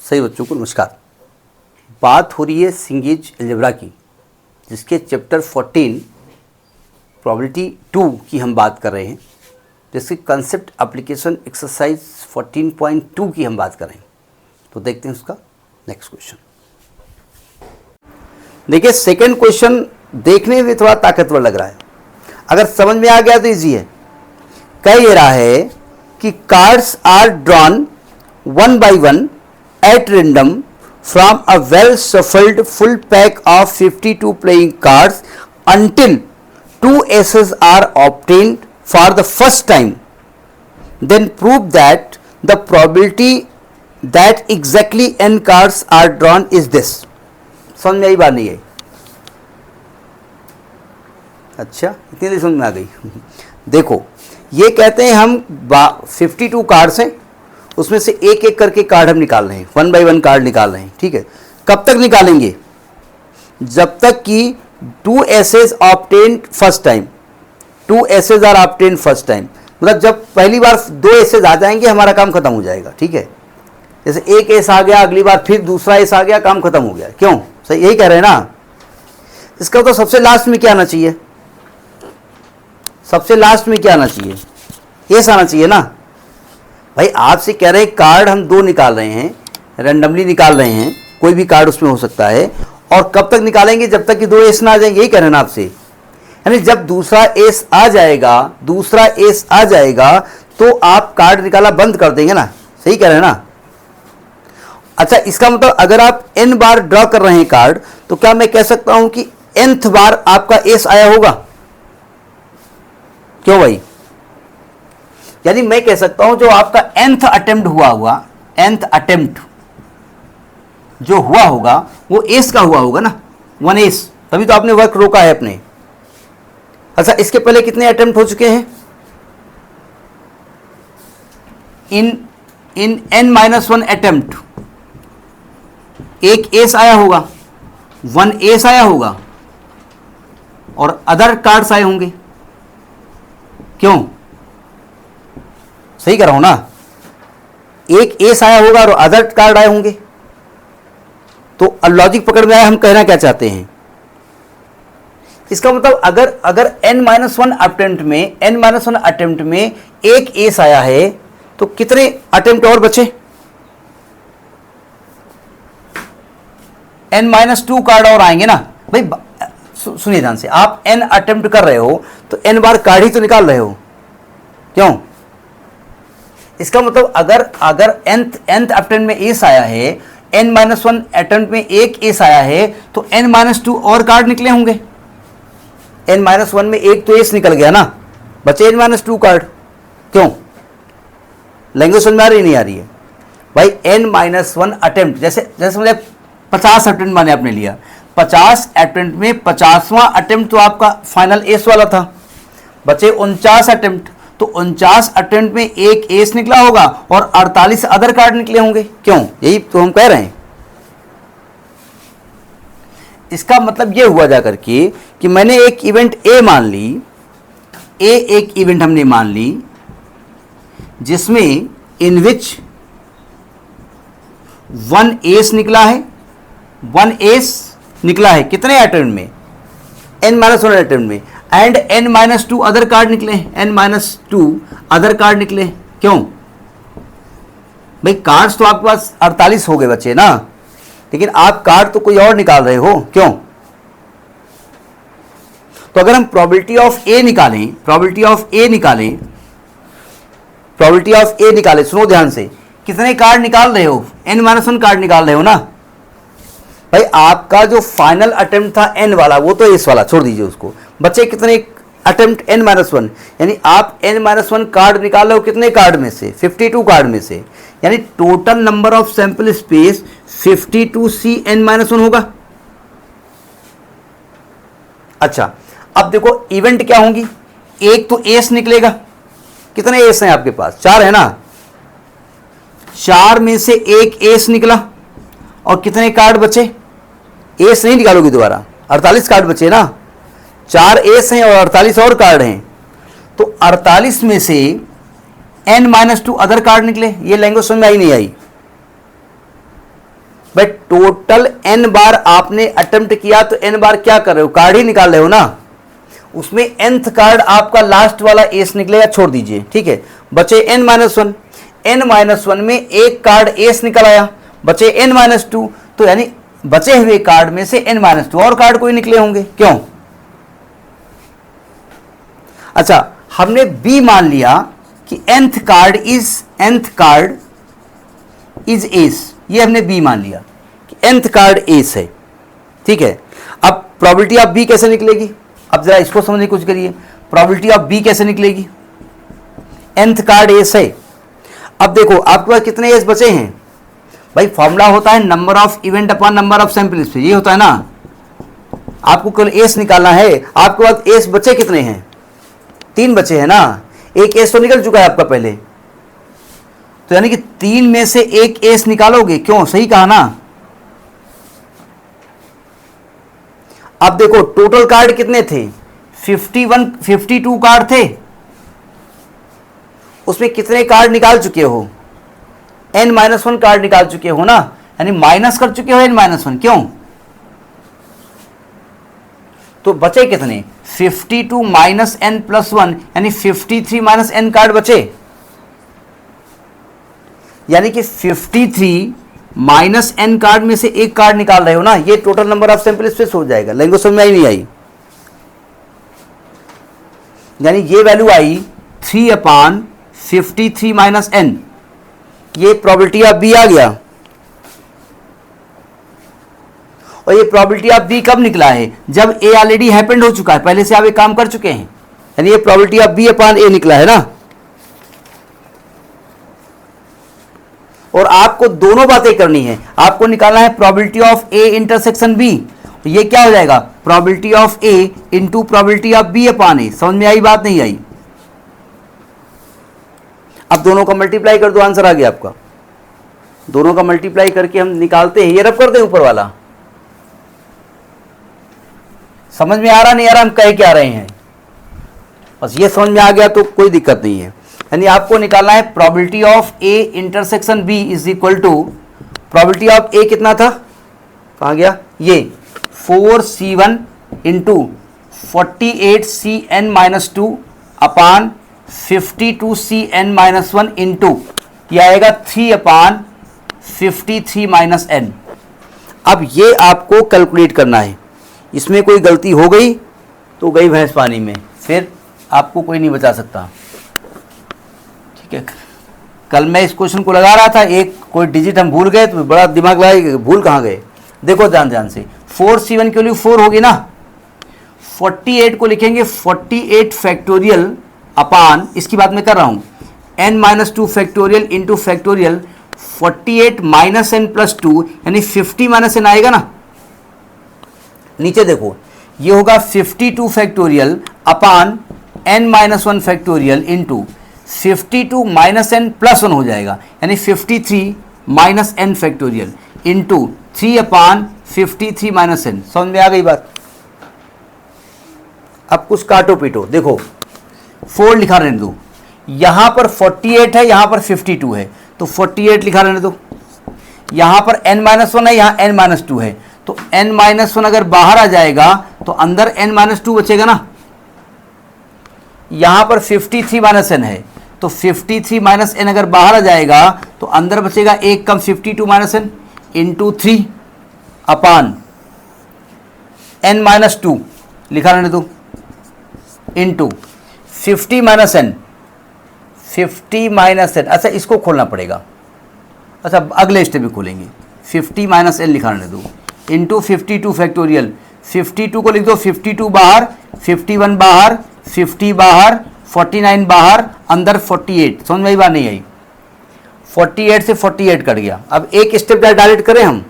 सही बच्चों को नमस्कार। बात हो रही है सिंगेज अलजेब्रा की, जिसके चैप्टर 14 प्रोबेबिलिटी 2 की हम बात कर रहे हैं, जिसके कंसेप्ट एप्लीकेशन एक्सरसाइज 14.2 की हम बात कर रहे हैं। तो देखते हैं उसका नेक्स्ट क्वेश्चन। देखिए सेकंड क्वेश्चन देखने में थोड़ा ताकतवर लग रहा है, अगर समझ में आ गया तो इजी है। कह ये रहा है कि cards are drawn one by one at random from a well shuffled full pack of 52 playing cards until 2 aces are obtained for the first time. Then prove that the probability that exactly n cards are drawn is this. समझ में आई बात नहीं आई? अच्छा, इतनी देर समझ में आ गई। देखो ये कहते हैं हम 52 कार्ड्स हैं, उसमें से एक एक करके कार्ड हम निकाल रहे हैं, 1 बाय 1 कार्ड निकाल रहे हैं। ठीक है, कब तक निकालेंगे? जब तक कि 2 aces obtained first time, 2 aces are obtained first time, मतलब जब पहली बार 2 एसेज आ जाएंगे हमारा काम खत्म हो जाएगा। ठीक है, जैसे एक एस आ गया, अगली बार फिर दूसरा एस आ गया, काम खत्म हो गया। क्यों? सही यही कह रहे हैं ना। इसका तो सबसे लास्ट में क्या आना चाहिए? सबसे लास्ट में क्या आना चाहिए? एस आना चाहिए ना भाई। आपसे कह रहे हैं कार्ड हम 2 निकाल रहे हैं, रैंडमली निकाल रहे हैं, कोई भी कार्ड उसमें हो सकता है, और कब तक निकालेंगे? जब तक कि 2 एस ना आ जाएंगे। यही कह रहे हैं ना आपसे। यानी जब दूसरा एस आ जाएगा, दूसरा एस आ जाएगा तो आप कार्ड निकाला बंद कर देंगे ना। सही कह रहे हैं ना। अच्छा, इसका मतलब अगर आप n बार ड्रॉ कर रहे हैं कार्ड, तो क्या मैं कह सकता हूं कि nth बार आपका एस आया होगा? क्यों भाई? यानी मैं कह सकता हूं जो आपका nth अटेम्प्ट हुआ, nth अटेम्प्ट जो हुआ होगा वो एस का हुआ होगा ना, 1 एस, तभी तो आपने वर्क रोका है अपने। अच्छा, इसके पहले कितने अटेम्प्ट हो चुके हैं? इन n-1 अटेम्प्ट एक एस आया होगा, 1 एस आया होगा, और अदर कार्ड्स आए होंगे। क्यों? सही कर रहा हूं ना। एक एस आया होगा और अदर कार्ड आए होंगे। तो लॉजिक पकड़ में आया, हम कहना क्या चाहते हैं? इसका मतलब अगर n-1 अटेम्प्ट में एक एस आया है तो कितने अटेम्प्ट और बचे? n-2 कार्ड और आएंगे ना भाई। सुनिए ध्यान से, आप n अटेम्प्ट कर रहे हो तो n बार कार्ड ही तो निकाल रहे हो। क्यों? इसका मतलब अगर nth अटेम्प्ट में एस आया है, n-1 अटेम्प्ट में एक एस आया है, तो n-2 और कार्ड निकले होंगे। n-1 में एक तो एस निकल गया ना, बचे n-2 कार्ड। क्यों? लैंग्वेज समझ में आ रही नहीं आ रही है भाई? n-1 अटेम्प्ट, जैसे मुझे 50 अटेम्प्ट माने आपने लिया, 50 अटेम्प्ट में 50वां अटेम्प्ट तो आपका फाइनल एस वाला था, बचे 49 अटेम्प्ट, तो 49 अटेम्प्ट में एक एस निकला होगा और 48 अदर कार्ड निकले होंगे। क्यों? यही तो हम कह रहे हैं। इसका मतलब ये हुआ जाकर के कि मैंने एक इवेंट ए मान ली, एक इवेंट हमने मान ली जिसमें इन विच 1 एस निकला है, 1 एस निकला है कितने अटेम्प्ट में? n-1 अटेम्प्ट में, एंड n-2 अदर कार्ड निकले, n-2 अदर कार्ड निकले। क्यों भाई? कार्ड्स तो आपके पास 48 हो गए बच्चे ना, लेकिन आप कार्ड तो कोई और निकाल रहे हो। क्यों? तो अगर हम प्रोबेबिलिटी ऑफ ए निकालें, सुनो ध्यान से, कितने कार्ड निकाल रहे हो? n-1 कार्ड निकाल रहे हो ना भाई। आपका जो फाइनल अटेम्प्ट था n वाला, वो तो एस वाला छोड़ दीजिए उसको, बच्चे कितने अटेम्प्ट? n-1, यानी आप n-1 कार्ड निकाल रहे हो कितने कार्ड में से? 52 कार्ड में से। यानी total number of sample space 52c n-1 होगा। अच्छा, अब देखो इवेंट क्या होंगी? एक तो एस निकलेगा, कितने एस हैं आपके पास? 4 है ना, 4 में से एक एस निकला और कितने कार्ड बचे? एस नहीं निकालोगे दोबारा, 48 कार्ड बचे ना, 4 एस हैं और 48 और कार्ड हैं, तो 48 में से n-2 अदर कार्ड निकले। ये लैंग्वेज समझ में आई नहीं आई? टोटल n बार आपने अटेम्प्ट किया तो n बार क्या कर रहे हो, कार्ड ही निकाल रहे हो ना। उसमें nth कार्ड आपका लास्ट वाला एस निकलेगा, छोड़ दीजिए, ठीक है। बचे n-1, n-1 में एक कार्ड एस निकल आया, बचे n-2, तो यानी बचे हुए कार्ड में से n-2 और कार्ड कोई निकले होंगे, क्यों। अच्छा, हमने b मान लिया कि nth कार्ड इज एस, ये हमने b मान लिया कि nth कार्ड एस है, ठीक है। अब प्रोबेबिलिटी ऑफ b कैसे निकलेगी, अब जरा इसको समझने की कोशिश करिए। प्रोबेबिलिटी ऑफ b कैसे निकलेगी, nth कार्ड एस है। अब देखो आपके पास कितने एस बचे हैं भाई, फॉर्मूला होता है number of event upon number of sample space, ये होता है ना। आपको केवल एस निकालना है, आपके पास एस बचे कितने हैं, 3 बचे हैं ना। एक एस तो निकल चुका है आपका पहले, तो यानी कि 3 में से एक एस निकालोगे, क्यों, सही कहा ना। अब देखो टोटल कार्ड कितने थे, 52 कार्ड थे, उसमें कितने कार्ड निकाल चुके हो, n-1 कार्ड निकाल चुके हो ना, यानी माइनस कर चुके हो n-1, क्यों। तो बचे कितने, 52 माइनस n प्लस 1 यानी 53 माइनस n कार्ड बचे, यानी कि 53 माइनस n कार्ड में से एक कार्ड निकाल रहे हो ना, ये total number of sample space हो जाएगा। लैंग्वेज समझ में आई नहीं आई, यानी ये वैल्यू आई 3/53 माइनस n, ये प्रोबेबिलिटी ऑफ b आ गया। और ये प्रोबेबिलिटी ऑफ b कब निकला है, जब a ऑलरेडी हैपेंड हो चुका है, पहले से आप एक काम कर चुके हैं, यानी ये प्रोबेबिलिटी ऑफ b/a निकला है ना। और आपको दोनों बातें करनी है, आपको निकालना है probability of a intersection b, तो ये क्या हो जाएगा, probability of a into probability of b/a। समझ में आई बात, नहीं आई। अब दोनों का मल्टीप्लाई कर दो, आंसर आ गया आपका। दोनों का मल्टीप्लाई करके हम निकालते हैं, ये रब कर दें ऊपर वाला। समझ में आ रहा नहीं आ रहा हम कह क्या रहे हैं, बस ये समझ में आ गया तो कोई दिक्कत नहीं है। यानी आपको निकालना है probability of A intersection B is equal to, probability of A कितना था, कहाँ गया, ये 4c1 इंटू 48cn-2 अपान 52cn-1 इंटू यह आएगा 3/53 माइनस n। अब ये आपको कैलकुलेट करना है, इसमें कोई गलती हो गई तो गई भैंस पानी में, फिर आपको कोई नहीं बचा सकता, ठीक है। कल मैं इस क्वेश्चन को लगा रहा था, एक कोई डिजिट हम भूल गए तो बड़ा दिमाग लगाए, भूल कहाँ गए। देखो ध्यान से, 4c1 के लिए 4 होगी ना, 48 को लिखेंगे 48 फैक्टोरियल अपान, इसकी बात मैं कर रहा हूँ, n-2 factorial into factorial 48 minus n plus 2 यानी 50 माइनस n आएगा ना। नीचे देखो ये होगा 52 फैक्टोरियल अपान n-1 factorial into 52 minus n plus 1 हो जाएगा, यानी 53 minus n factorial into 3/53 minus n। समझ में आ गई बात। अब कुछ काटो पीटो, देखो 4 लिखा रहने दो, यहां पर 48 है, यहां पर 52 है, तो 48 लिखा रहने दो। यहां पर n-1 है, यहां n-2 है, तो n-1 अगर बाहर आ जाएगा तो अंदर n-2 बचेगा ना। यहां पर 53 माइनस n है, तो 53 माइनस n अगर बाहर आ जाएगा तो अंदर बचेगा एक कम 52 माइनस n इंटू 3 अपान n-2 लिखा रहने दो into 50 minus n, 50 minus n। अच्छा इसको खोलना पड़ेगा, अच्छा अगले स्टेप में खोलेंगे। 50 माइनस n लिखा रहने दो इंटू 52 फैक्टोरियल, 52 को लिख दो 52 बाहर, 51 बाहर, 50 बाहर, 49 बाहर, अंदर 48। समझ में आई बात नहीं आई, 48 से 48 कट गया। अब एक स्टेप डायरेक्ट करें हम,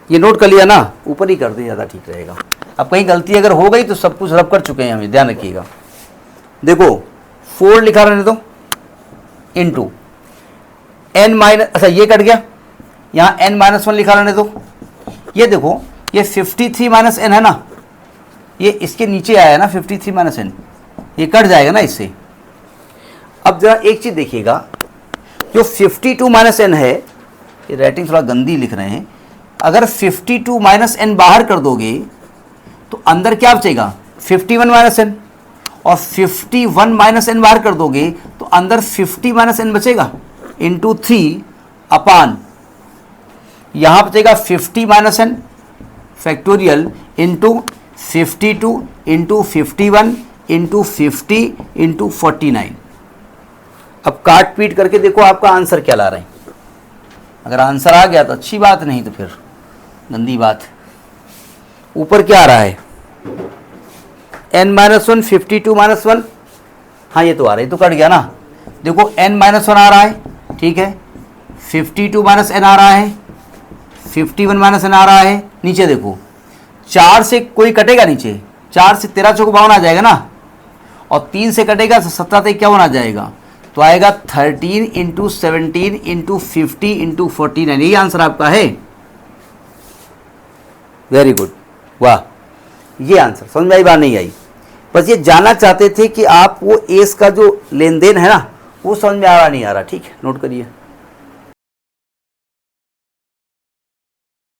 ये नोट कर लिया ना, ऊपर ही कर दे ज़्यादा ठीक रहेगा। अब कहीं गलती अगर हो गई तो सब कुछ रब कर चुके हैं हमें, ध्यान रखिएगा। देखो 4 लिखा रहने दो इंटू n-, अच्छा ये कट गया, यहाँ n-1 लिखा रहने दो। ये देखो ये 53 माइनस n है ना, ये इसके नीचे आया ना 53 माइनस n, ये कट जाएगा ना इससे। अब जरा एक चीज़ देखिएगा, जो 52 माइनस n है, ये राइटिंग थोड़ा गंदी लिख रहे हैं, अगर 52 माइनस एन बाहर कर दोगे तो अंदर क्या बचेगा 51 माइनस एन, और 51 माइनस एन बाहर कर दोगे तो अंदर 50 माइनस एन बचेगा इंटू 3 अपान, यहां बचेगा 50 minus n factorial into 52 into 51 into 50 into 49। अब काट पीट करके देखो आपका आंसर क्या ला रहे हैं। अगर आंसर आ गया तो अच्छी बात, नहीं तो फिर गंदी बात। ऊपर क्या आ रहा है n-1 52 माइनस 1, हाँ ये तो आ रहा है, तो कट गया ना। देखो n-1 आ रहा है, ठीक है, 52 माइनस n आ रहा है, 51 माइनस n आ रहा है। नीचे देखो 4 से कोई कटेगा, नीचे 4 से 13 चौक 52 आ जाएगा ना, और 3 से कटेगा तो 17 से 51 आ जाएगा, तो आएगा 13 इंटू 17 इंटू 50 इंटू 49। यही आंसर आपका है। वेरी गुड, वाह, ये आंसर समझ में आई बात नहीं आई। बस ये जानना चाहते थे कि आप वो एस का जो लेन देन है ना वो समझ में आ रहा नहीं आ रहा। ठीक है, नोट करिए।